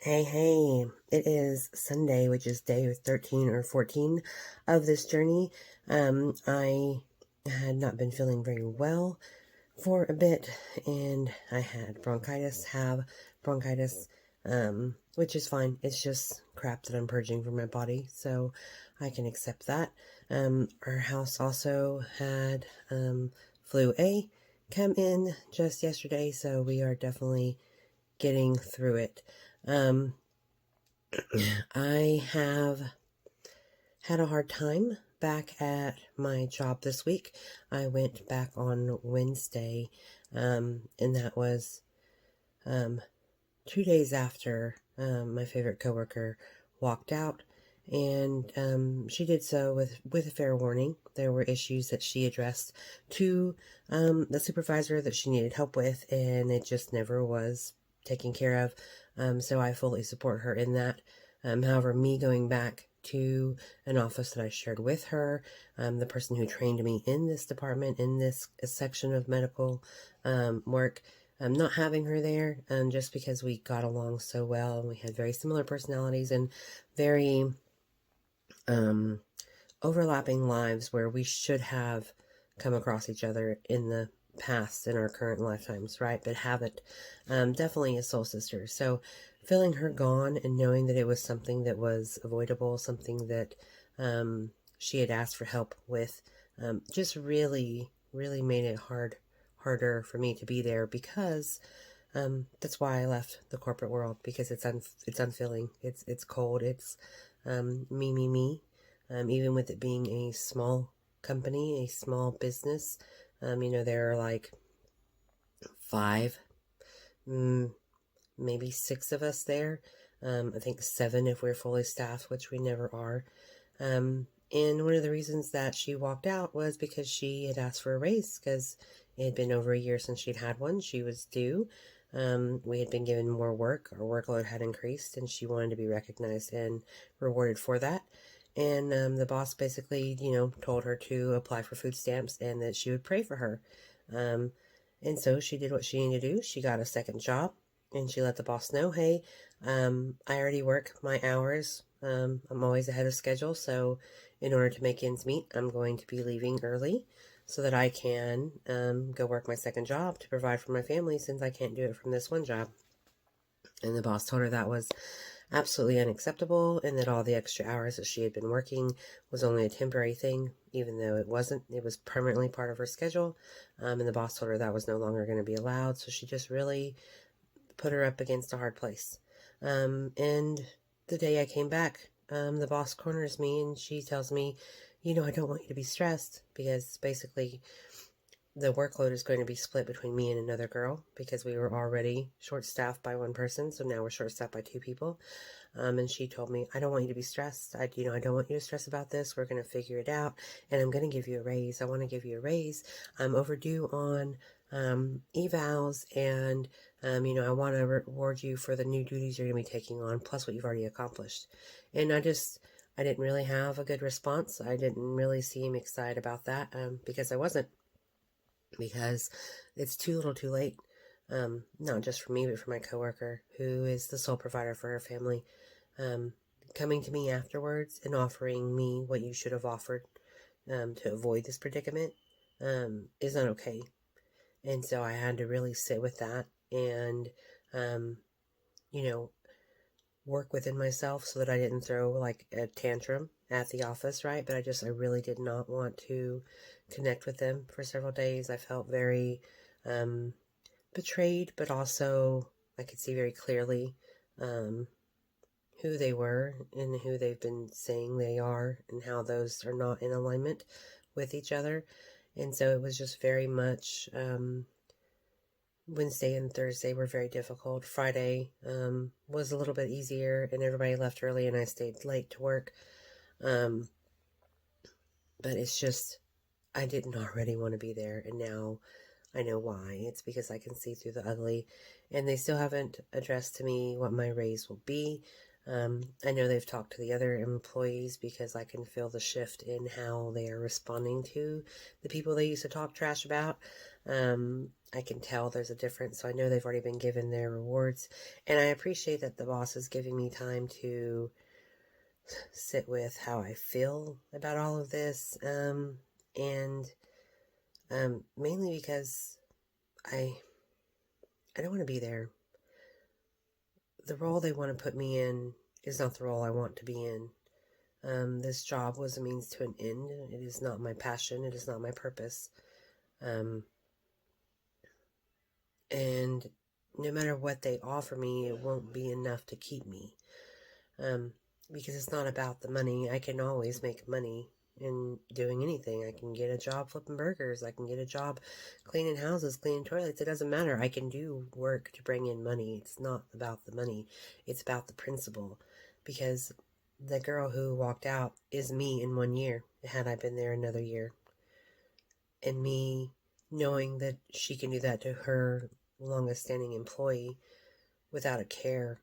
Hey, it is Sunday, which is day 13 or 14 of this journey. I had not been feeling very well for a bit, and I had have bronchitis, which is fine. It's just crap that I'm purging from my body, so I can accept that. Our house also had, flu A come in just yesterday, so we are definitely getting through it. Um, I have had a hard time back at my job this week. I went back on Wednesday, and that was um, 2 days after my favorite coworker walked out, and she did so with a fair warning. There were issues that she addressed to the supervisor that she needed help with, and it just never was taken care of. So I fully support her in that. However, me going back to an office that I shared with her, the person who trained me in this department, in this section of medical work, not having her there, just because we got along so well and we had very similar personalities and very um, overlapping lives where we should have come across each other in the past in our current lifetimes, right? But haven't. Definitely a soul sister. So feeling her gone and knowing that it was something that was avoidable, something that she had asked for help with, just really made it harder for me to be there because that's why I left the corporate world, because it's unfilling. It's cold. It's me. Even with it being a small company, a small business, there are like five, mm, maybe six of us there. I think seven if we're fully staffed, which we never are. And one of the reasons that she walked out was because she had asked for a raise, because it had been over a year since she'd had one. She was due. We had been given more work. Our workload had increased, and she wanted to be recognized and rewarded for that. And the boss basically, told her to apply for food stamps and that she would pray for her. Um, and so she did what she needed to do. She got a second job, and she let the boss know, hey, I already work my hours. I'm always ahead of schedule, so in order to make ends meet, I'm going to be leaving early so that I can go work my second job to provide for my family, since I can't do it from this one job. And the boss told her that was absolutely unacceptable, and that all the extra hours that she had been working was only a temporary thing, even though it wasn't. It was permanently part of her schedule. And the boss told her that was no longer going to be allowed, so she just really put her up against a hard place. And the day I came back, the boss corners me and she tells me, I don't want you to be stressed, because basically the workload is going to be split between me and another girl, because we were already short-staffed by one person, so now we're short-staffed by two people. And she told me, I don't want you to be stressed. I don't want you to stress about this. We're going to figure it out, and I'm going to give you a raise. I want to give you a raise. I'm overdue on evals, and I want to reward you for the new duties you're going to be taking on, plus what you've already accomplished. And I didn't really have a good response. I didn't really seem excited about that, because I wasn't, because it's too little too late. Not just for me, but for my coworker, who is the sole provider for her family. Um, Coming to me afterwards and offering me what you should have offered to avoid this predicament is not okay. And so I had to really sit with that and, um, you know, work within myself so that I didn't throw like a tantrum at the office, right? But I really did not want to connect with them for several days. I felt very um, betrayed, but also I could see very clearly um, who they were and who they've been saying they are, and how those are not in alignment with each other. And so it was just very much Wednesday and Thursday were very difficult. Friday was a little bit easier, and everybody left early, and I stayed late to work. Um, but it's just, I didn't already want to be there, and now I know why. It's because I can see through the ugly, and they still haven't addressed to me what my raise will be. I know they've talked to the other employees because I can feel the shift in how they are responding to the people they used to talk trash about. I can tell there's a difference, so I know they've already been given their rewards. And I appreciate that the boss is giving me time to sit with how I feel about all of this. And mainly because I don't want to be there. The role they want to put me in is not the role I want to be in. This job was a means to an end. It is not my passion. It is not my purpose. And no matter what they offer me, it won't be enough to keep me. Because it's not about the money. I can always make money in doing anything. I can get a job flipping burgers. I can get a job cleaning houses, cleaning toilets. It doesn't matter. I can do work to bring in money. It's not about the money. It's about the principle. Because the girl who walked out is me in 1 year, had I been there another year. And me knowing that she can do that to her longest standing employee without a care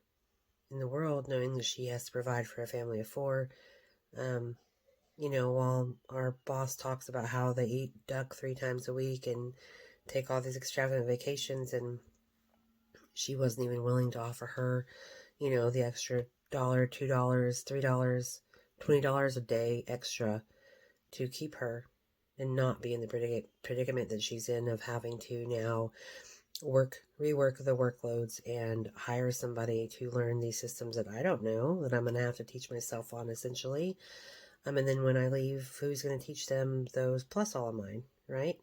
in the world, knowing that she has to provide for a family of 4. While our boss talks about how they eat duck 3 times a week and take all these extravagant vacations, and she wasn't even willing to offer her, the extra $1, $2, $3, $20 a day extra to keep her and not be in the predicament that she's in of having to now rework the workloads and hire somebody to learn these systems that I don't know, that I'm going to have to teach myself on essentially. And then when I leave, who's going to teach them those plus all of mine, right?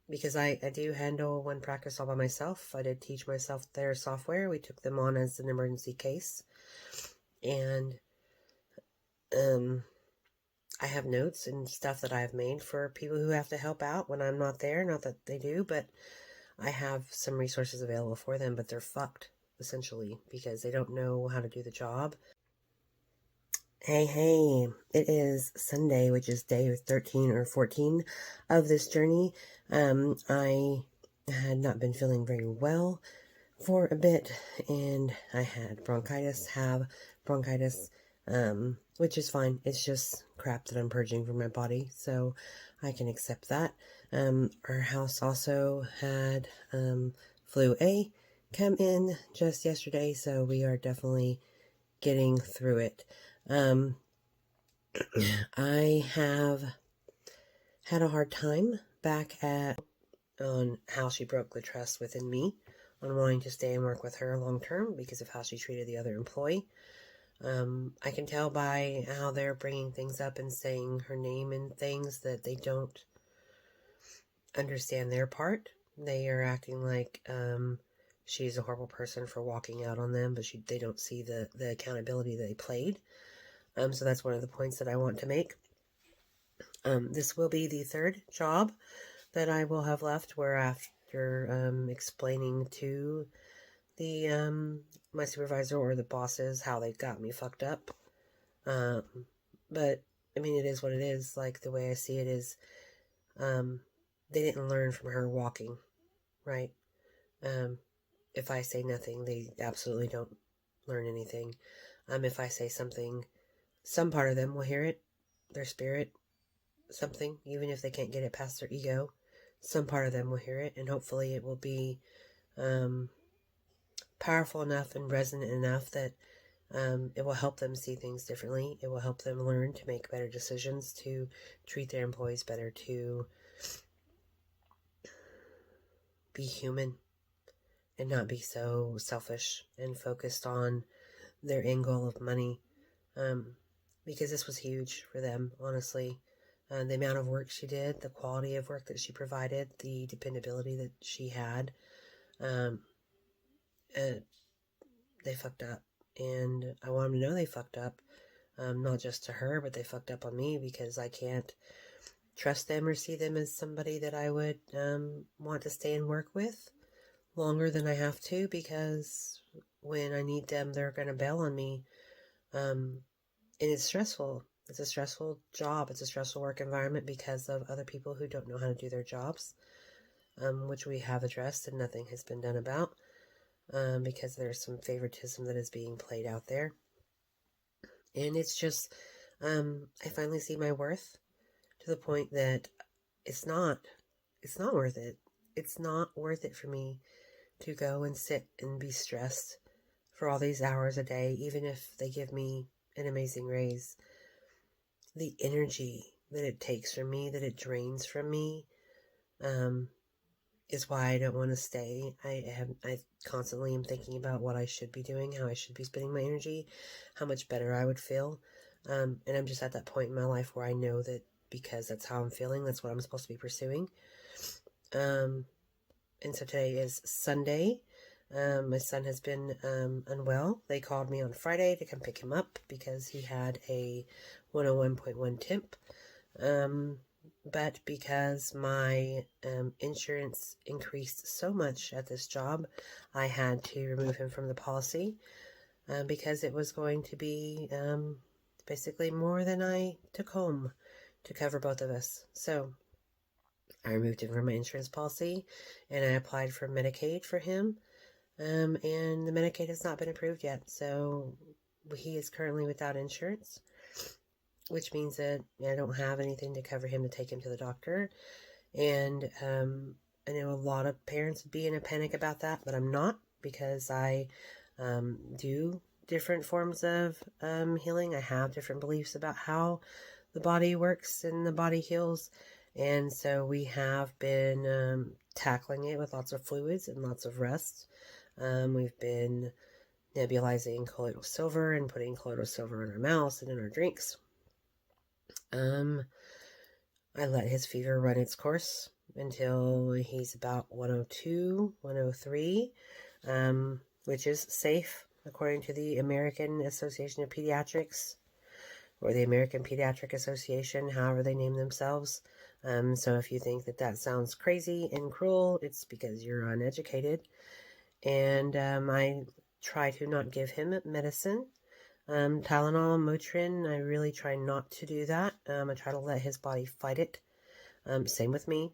Because I do handle one practice all by myself. I did teach myself their software. We took them on as an emergency case. And I have notes and stuff that I have made for people who have to help out when I'm not there. Not that they do, but I have some resources available for them, but they're fucked, essentially, because they don't know how to do the job. Hey, it is Sunday, which is day 13 or 14 of this journey. I had not been feeling very well for a bit, and I had bronchitis, which is fine. It's just crap that I'm purging from my body, so I can accept that. Our house also had flu A come in just yesterday, so we are definitely getting through it. I have had a hard time back on how she broke the trust within me on wanting to stay and work with her long term because of how she treated the other employee. I can tell by how they're bringing things up and saying her name and things that they don't understand their part. They are acting like she's a horrible person for walking out on them, but they don't see the accountability they played. So that's one of the points that I want to make. This will be the 3rd job that I will have left, where after explaining to the my supervisor or the bosses how they got me fucked up. But I mean, it is what it is. Like, the way I see it is, they didn't learn from her walking, right? If I say nothing, they absolutely don't learn anything. If I say something, some part of them will hear it, their spirit, something, even if they can't get it past their ego. Some part of them will hear it, and hopefully it will be powerful enough and resonant enough that it will help them see things differently. It will help them learn to make better decisions, to treat their employees better, to be human and not be so selfish and focused on their end goal of money. Because this was huge for them, honestly. The amount of work she did, the quality of work that she provided, the dependability that she had, they fucked up. And I want them to know they fucked up, not just to her, but they fucked up on me, because I can't trust them or see them as somebody that I would want to stay and work with longer than I have to, because when I need them, they're going to bail on me. And it's stressful. It's a stressful job. It's a stressful work environment because of other people who don't know how to do their jobs, which we have addressed and nothing has been done about. because there's some favoritism that is being played out there. And it's just, I finally see my worth to the point that it's not worth it. It's not worth it for me to go and sit and be stressed for all these hours a day, even if they give me an amazing raise. The energy that it takes from me, that it drains from me, is why I don't want to stay. I constantly am thinking about what I should be doing, how I should be spending my energy, how much better I would feel. And I'm just at that point in my life where I know that because that's how I'm feeling, that's what I'm supposed to be pursuing. And so today is Sunday. My son has been unwell. They called me on Friday to come pick him up because he had a 101.1 temp. But because my insurance increased so much at this job, I had to remove him from the policy because it was going to be basically more than I took home to cover both of us. So I removed him from my insurance policy and I applied for Medicaid for him. And the Medicaid has not been approved yet. So he is currently without insurance, which means that I don't have anything to cover him to take him to the doctor. And I know a lot of parents would be in a panic about that, but I'm not, because I do different forms of healing. I have different beliefs about how the body works and the body heals. And so we have been tackling it with lots of fluids and lots of rest. We've been nebulizing colloidal silver and putting colloidal silver in our mouths and in our drinks. I let his fever run its course until he's about 102, 103, which is safe according to the American Association of Pediatrics, or the American Pediatric Association, however they name themselves. So if you think that that sounds crazy and cruel, it's because you're uneducated. And I try to not give him medicine. Tylenol, Motrin, I really try not to do that. I try to let his body fight it. Same with me,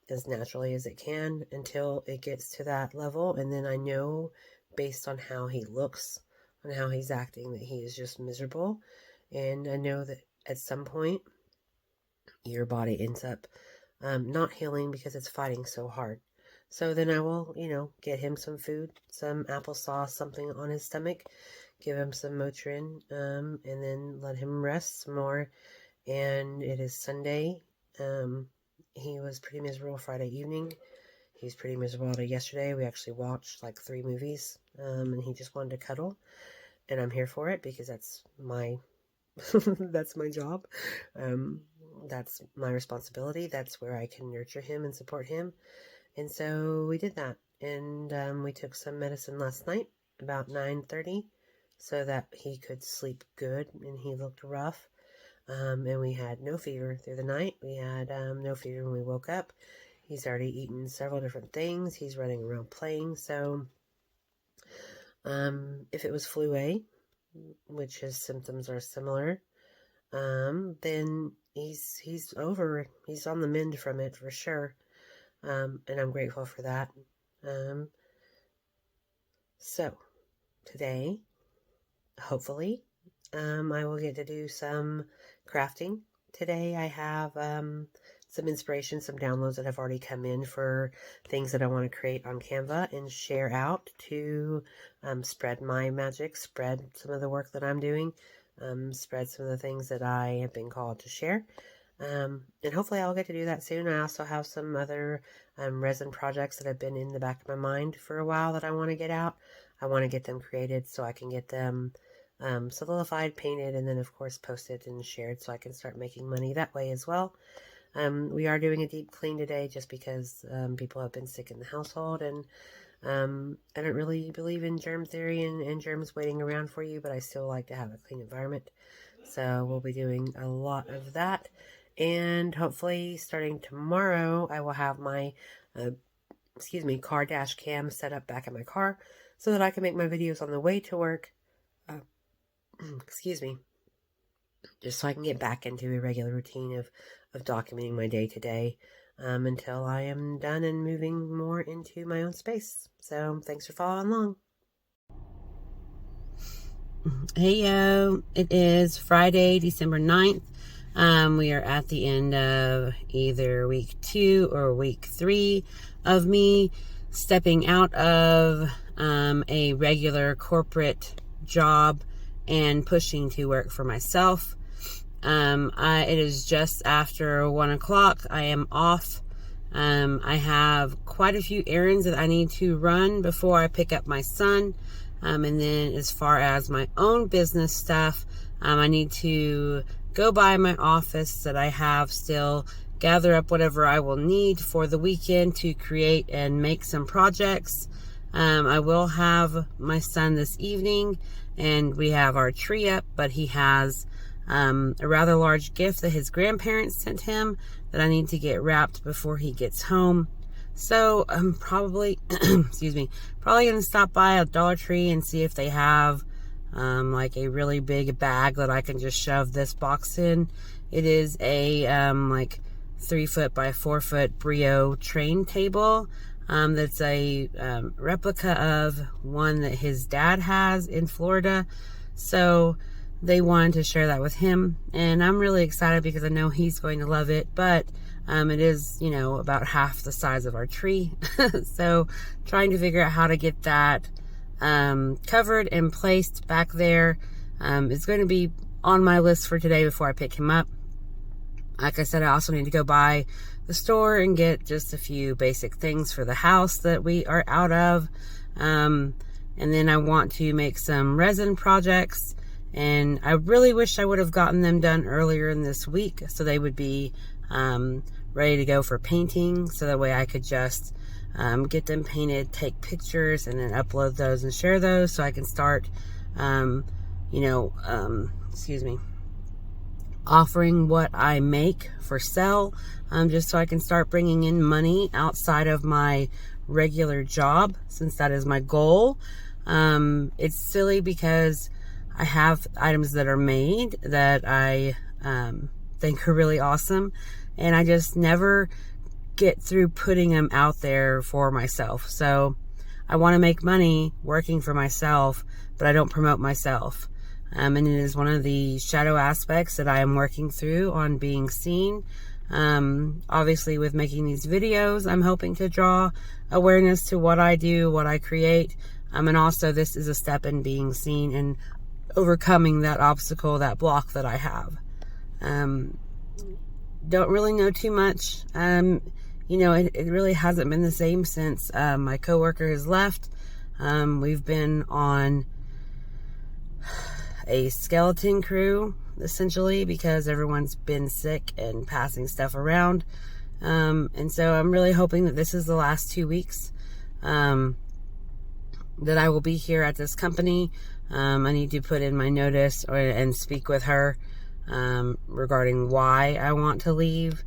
as naturally as it can until it gets to that level. And then I know, based on how he looks, on how he's acting, that he is just miserable. And I know that at some point, your body ends up not healing because it's fighting so hard. So then I will, get him some food, some applesauce, something on his stomach, give him some Motrin, and then let him rest some more. And it is Sunday. He was pretty miserable Friday evening. He's pretty miserable yesterday. We actually watched like 3 movies, and he just wanted to cuddle. And I'm here for it because that's my that's my job. That's my responsibility. That's where I can nurture him and support him. And so we did that. And we took some medicine last night about 9:30 so that he could sleep good, and he looked rough. And we had no fever through the night. We had no fever when we woke up. He's already eaten several different things. He's running around playing. So if it was flu A, which his symptoms are similar, then he's over. He's on the mend from it for sure. And I'm grateful for that. So today, hopefully, I will get to do some crafting. Today I have some inspiration, some downloads that have already come in for things that I want to create on Canva and share out to spread my magic, spread some of the work that I'm doing, spread some of the things that I have been called to share. And hopefully I'll get to do that soon. I also have some other resin projects that have been in the back of my mind for a while that I want to get out. I want to get them created so I can get them solidified, painted, and then of course posted and shared so I can start making money that way as well. We are doing a deep clean today just because people have been sick in the household, and I don't really believe in germ theory and germs waiting around for you, but I still like to have a clean environment. So we'll be doing a lot of that. And hopefully starting tomorrow, I will have my, car dash cam set up back in my car so that I can make my videos on the way to work. Just so I can get back into a regular routine of documenting my day to day. until I am done and moving more into my own space. So thanks for following along. Hey yo, it is Friday, December 9th. We are at the end of either week 2 or week 3 of me stepping out of a regular corporate job and pushing to work for myself. It is just after 1 o'clock. I am off. I have quite a few errands that I need to run before I pick up my son. And then as far as my own business stuff, I need to go by my office that I have still, gather up whatever I will need for the weekend to create and make some projects. I will have my son this evening, and we have our tree up, but he has a rather large gift that his grandparents sent him that I need to get wrapped before he gets home. So I'm probably, probably going to stop by a Dollar Tree and see if they have like a really big bag that I can just shove this box in. It is a like 3 foot by 4 foot Brio train table. That's a replica of one that his dad has in Florida. So they wanted to share that with him, and I'm really excited because I know he's going to love it, but it is, about half the size of our tree. So trying to figure out how to get that covered and placed back there is going to be on my list for today before I pick him up. Like I said, I also need to go by the store and get just a few basic things for the house that we are out of. And then I want to make some resin projects, and I really wish I would have gotten them done earlier in this week so they would be ready to go for painting, so that way I could just get them painted, take pictures, and then upload those and share those so I can start, offering what I make for sale, just so I can start bringing in money outside of my regular job, since that is my goal. It's silly because I have items that are made that I think are really awesome, and I just never get through putting them out there for myself. So I want to make money working for myself, but I don't promote myself. And it is one of the shadow aspects that I am working through on being seen. Obviously with making these videos, I'm hoping to draw awareness to what I do, what I create. And also this is a step in being seen and overcoming that obstacle, that block that I have. Don't really know too much. It really hasn't been the same since my coworker has left. We've been on a skeleton crew, essentially, because everyone's been sick and passing stuff around. And so I'm really hoping that this is the last 2 weeks that I will be here at this company. I need to put in my notice and speak with her regarding why I want to leave.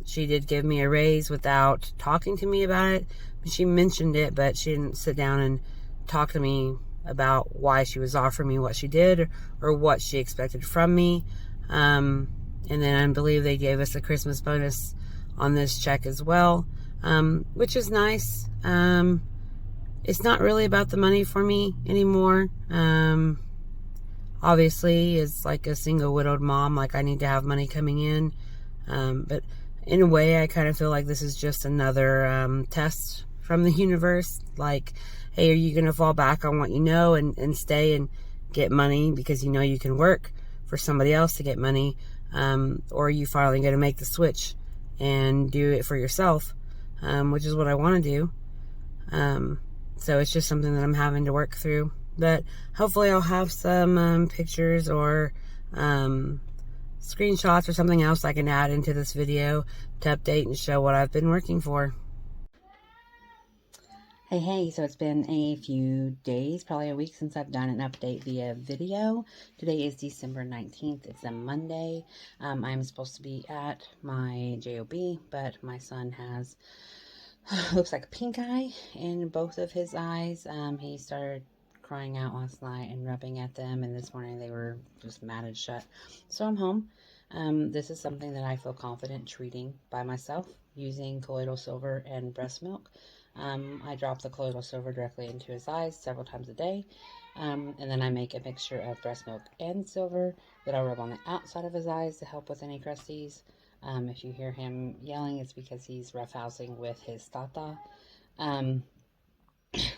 She did give me a raise without talking to me about it. She mentioned it, but she didn't sit down and talk to me about why she was offering me what she did or what she expected from me. And then I believe they gave us a Christmas bonus on this check as well, which is nice. It's not really about the money for me anymore. Obviously, it's like a single widowed mom, like I need to have money coming in. But in a way, I kind of feel like this is just another test from the universe. Like, hey, are you going to fall back on what you know and stay and get money because you know you can work for somebody else to get money? Or are you finally going to make the switch and do it for yourself, which is what I want to do. So it's just something that I'm having to work through. But hopefully I'll have some pictures or screenshots or something else I can add into this video to update and show what I've been working for. Hey, so it's been a few days, probably a week, since I've done an update via video. Today is December 19th. It's a Monday. I'm supposed to be at my job, but my son has, looks like a pink eye in both of his eyes. He started crying out last night and rubbing at them, and this morning they were just matted shut. So I'm home. This is something that I feel confident treating by myself using colloidal silver and breast milk. I drop the colloidal silver directly into his eyes several times a day, and then I make a mixture of breast milk and silver that I rub on the outside of his eyes to help with any crusties. If you hear him yelling, it's because he's roughhousing with his tata. Um,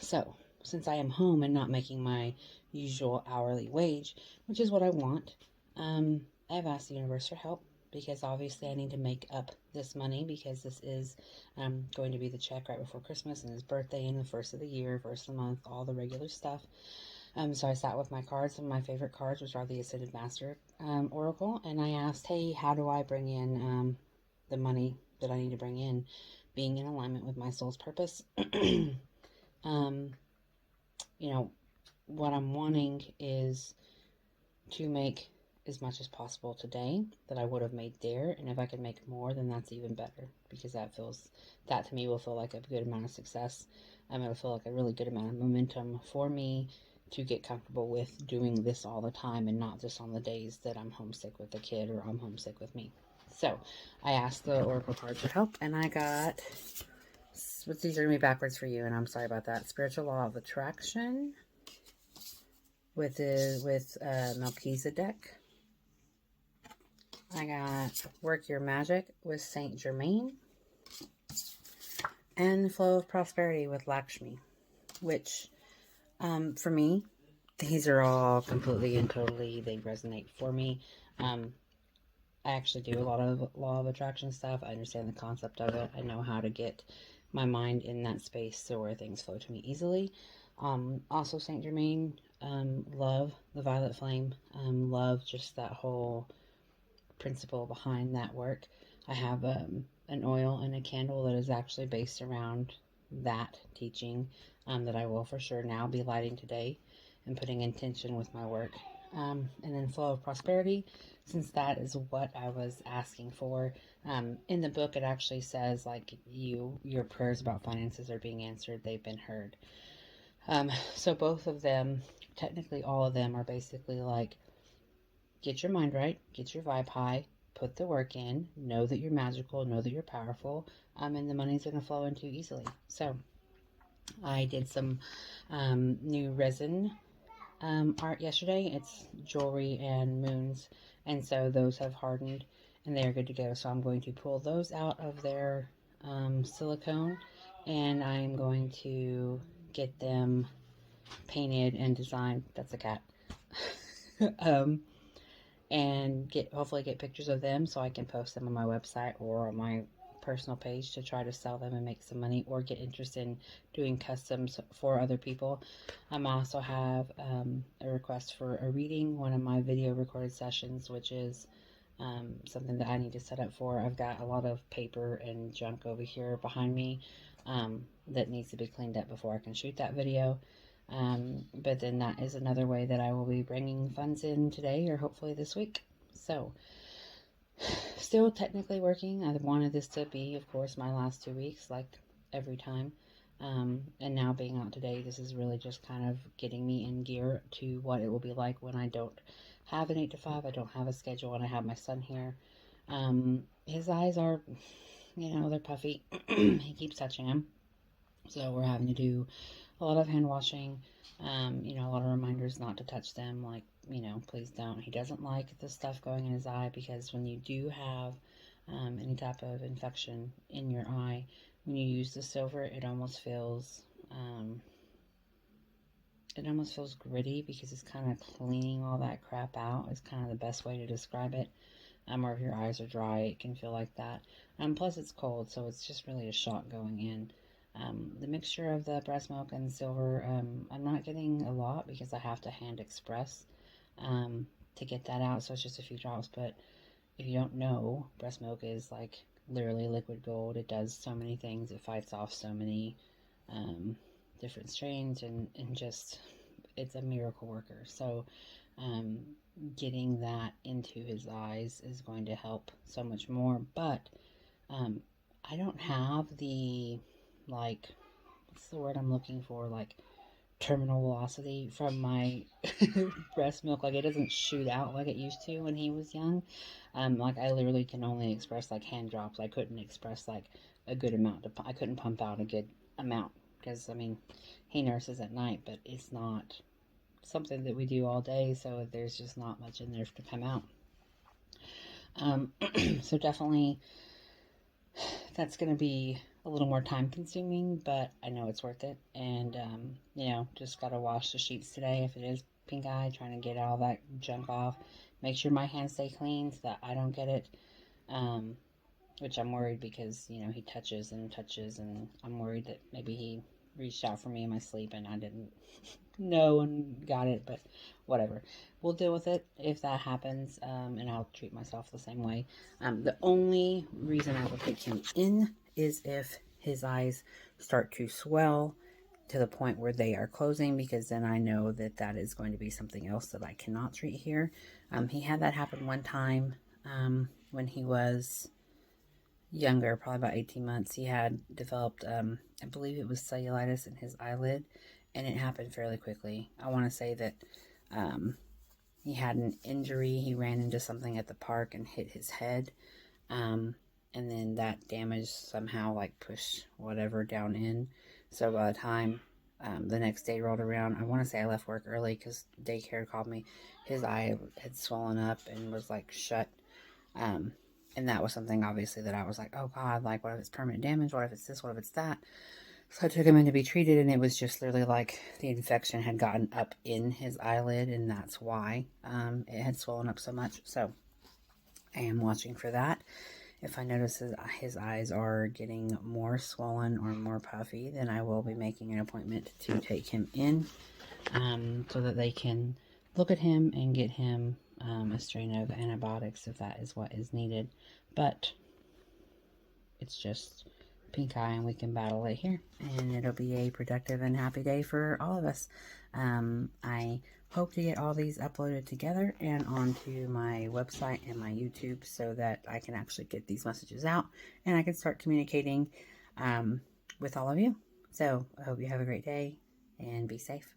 so, since I am home and not making my usual hourly wage, which is what I want, I've asked the universe for help because obviously I need to make up this money because this is going to be the check right before Christmas and his birthday and the first of the year, first of the month, all the regular stuff. So I sat with my cards, some of my favorite cards, which are the Ascended Master Oracle, and I asked, hey, how do I bring in the money that I need to bring in, being in alignment with my soul's purpose? um, you know, what I'm wanting is to make as much as possible today that I would have made there. And if I can make more, then that's even better because that to me will feel like a good amount of success. It'll feel like a really good amount of momentum for me to get comfortable with doing this all the time and not just on the days that I'm homesick with the kid or I'm homesick with me. So I asked the Oracle card for help and I got, these are going to be backwards for you and I'm sorry about that. Spiritual Law of Attraction with Melchizedek. I got Work Your Magic with Saint Germain and Flow of Prosperity with Lakshmi, which for me, these are all completely and totally, they resonate for me. I actually do a lot of law of attraction stuff. I understand the concept of it. I know how to get my mind in that space so where things flow to me easily. Also, Saint Germain, love the violet flame, love just that whole principle behind that work. I have an oil and a candle that is actually based around that teaching that I will for sure now be lighting today and putting intention with my work. And then Flow of Prosperity, since that is what I was asking for. In the book, it actually says like your prayers about finances are being answered; they've been heard. So both of them, technically all of them, are basically like get your mind right, get your vibe high, put the work in, know that you're magical, know that you're powerful, and the money's going to flow into you easily. So I did some new resin art yesterday. It's jewelry and moons, and so those have hardened and they are good to go. So I'm going to pull those out of their silicone and I'm going to get them painted and designed. That's a cat. um, and hopefully get pictures of them so I can post them on my website or on my personal page to try to sell them and make some money or get interest in doing customs for other people. I also have a request for a reading, one of my video recorded sessions, which is something that I need to set up for. I've got a lot of paper and junk over here behind me that needs to be cleaned up before I can shoot that video. But then that is another way that I will be bringing funds in today or hopefully this week. So, still technically working. I wanted this to be, of course, my last 2 weeks, like every time. And now being out today, this is really just kind of getting me in gear to what it will be like when I don't have an 8 to 5, I don't have a schedule, and I have my son here. His eyes are, they're puffy. He keeps touching them. So we're having to do a lot of hand washing, a lot of reminders not to touch them, like, please don't. He doesn't like the stuff going in his eye because when you do have any type of infection in your eye, when you use the silver, it almost feels gritty because it's kind of cleaning all that crap out. It's kind of the best way to describe it. Or if your eyes are dry, it can feel like that. Plus, it's cold, so it's just really a shock going in. The mixture of the breast milk and silver, I'm not getting a lot because I have to hand express to get that out, so it's just a few drops. But if you don't know, breast milk is like literally liquid gold. It does so many things. It fights off so many different strains and just it's a miracle worker. So um, getting that into his eyes is going to help so much more. But I don't have the, like, what's the word I'm looking for? Like terminal velocity from my breast milk. Like, it doesn't shoot out like it used to when he was young. Like, I literally can only express like hand drops. I couldn't express like a good amount. I couldn't pump out a good amount because, I mean, he nurses at night, but it's not something that we do all day, so there's just not much in there to come out. So definitely that's going to be a little more time consuming, but I know it's worth it. And, you know, just got to wash the sheets today if it is pink eye, trying to get all that junk off. Make sure my hands stay clean so that I don't get it. Which I'm worried because, you know, he touches, and I'm worried that maybe he reached out for me in my sleep and I didn't know and got it, but whatever. We'll deal with it if that happens, and I'll treat myself the same way. The only reason I will take him in is if his eyes start to swell to the point where they are closing, because then I know that that is going to be something else that I cannot treat here. He had that happen one time when he was younger, probably about 18 months. He had developed, I believe it was cellulitis in his eyelid, and it happened fairly quickly. I want to say that he had an injury. He ran into something at the park and hit his head, and then that damage somehow like pushed whatever down in. So by the time the next day rolled around, I want to say I left work early because daycare called me. His eye had swollen up and was like shut. And that was something obviously that I was like, oh God, like what if it's permanent damage? What if it's this? What if it's that? So I took him in to be treated, and it was just literally like the infection had gotten up in his eyelid, and that's why it had swollen up so much. So I am watching for that. If I notice his eyes are getting more swollen or more puffy, then I will be making an appointment to take him in so that they can look at him and get him a strain of antibiotics if that is what is needed. But it's just pink eye, and we can battle it here, and it'll be a productive and happy day for all of us. I hope to get all these uploaded together and onto my website and my YouTube so that I can actually get these messages out and I can start communicating with all of you. So I hope you have a great day and be safe.